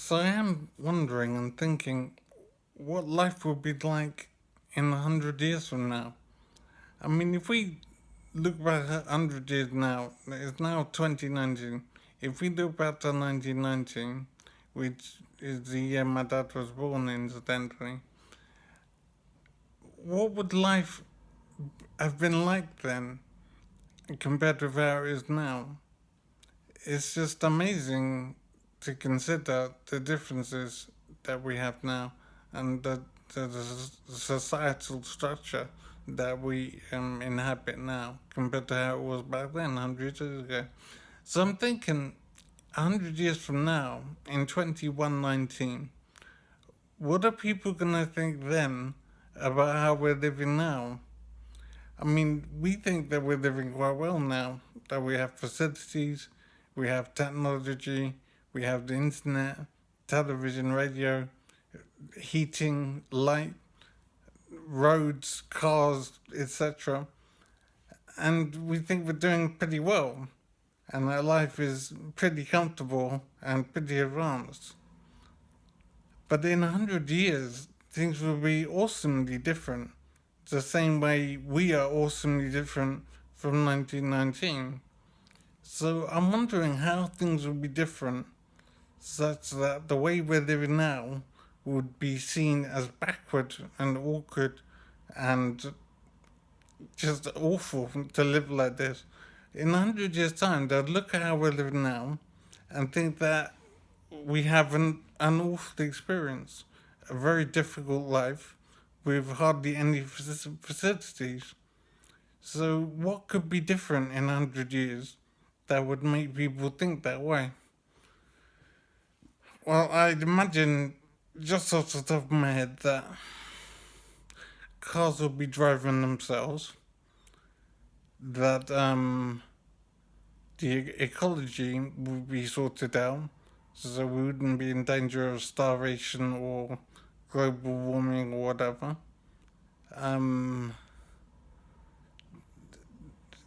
So I am wondering and thinking what life will be like in 100 years from now. I mean, if we look back 100 years now, it's now 2019. If we look back to 1919, which is the year my dad was born, incidentally, what would life have been like then compared with how it is now? It's just amazing to consider the differences that we have now and the societal structure that we inhabit now compared to how it was back then, 100 years ago. So I'm thinking, 100 years from now, in 2119, what are people going to think then about how we're living now? I mean, we think that we're living quite well now, that we have facilities, we have technology, we have the internet, television, radio, heating, light, roads, cars, etc. And we think we're doing pretty well, and our life is pretty comfortable and pretty advanced. But in 100 years, things will be awesomely different, the same way we are awesomely different from 1919. So I'm wondering how things will be different such that the way we're living now would be seen as backward and awkward and just awful to live like this. In 100 years' time, they'll look at how we're living now and think that we have an awful experience, a very difficult life with hardly any facilities. So, what could be different in 100 years that would make people think that way? Well, I'd imagine, just off the top of my head, that cars will be driving themselves, that the ecology would be sorted out, so we wouldn't be in danger of starvation or global warming or whatever. Um,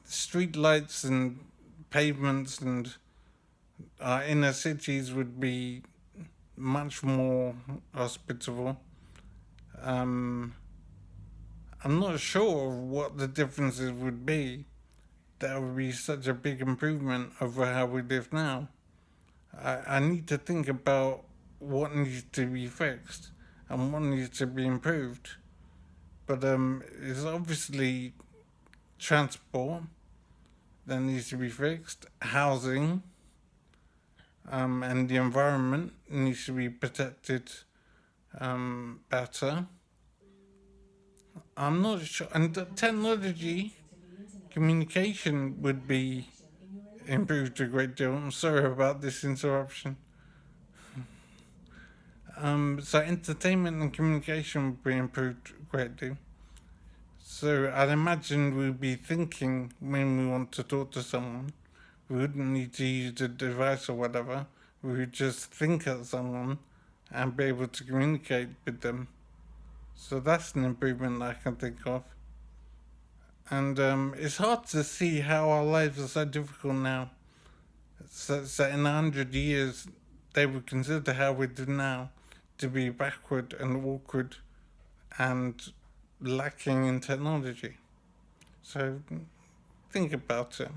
Street lights and pavements and our inner cities would be much more hospitable. Um, I'm not sure what the differences would be. That would be such a big improvement over how we live now. I need to think about what needs to be fixed and what needs to be improved. But it's obviously transport that needs to be fixed, housing, and the environment needs to be protected better. I'm not sure, and the technology, communication would be improved a great deal. I'm sorry about this interruption. So entertainment and communication would be improved greatly. So I'd imagine we'd be thinking when we want to talk to someone. We wouldn't need to use a device or whatever. We would just think of someone and be able to communicate with them. So that's an improvement I can think of. And it's hard to see how our lives are so difficult now. So in 100 years, they would consider how we do now to be backward and awkward and lacking in technology. So think about it.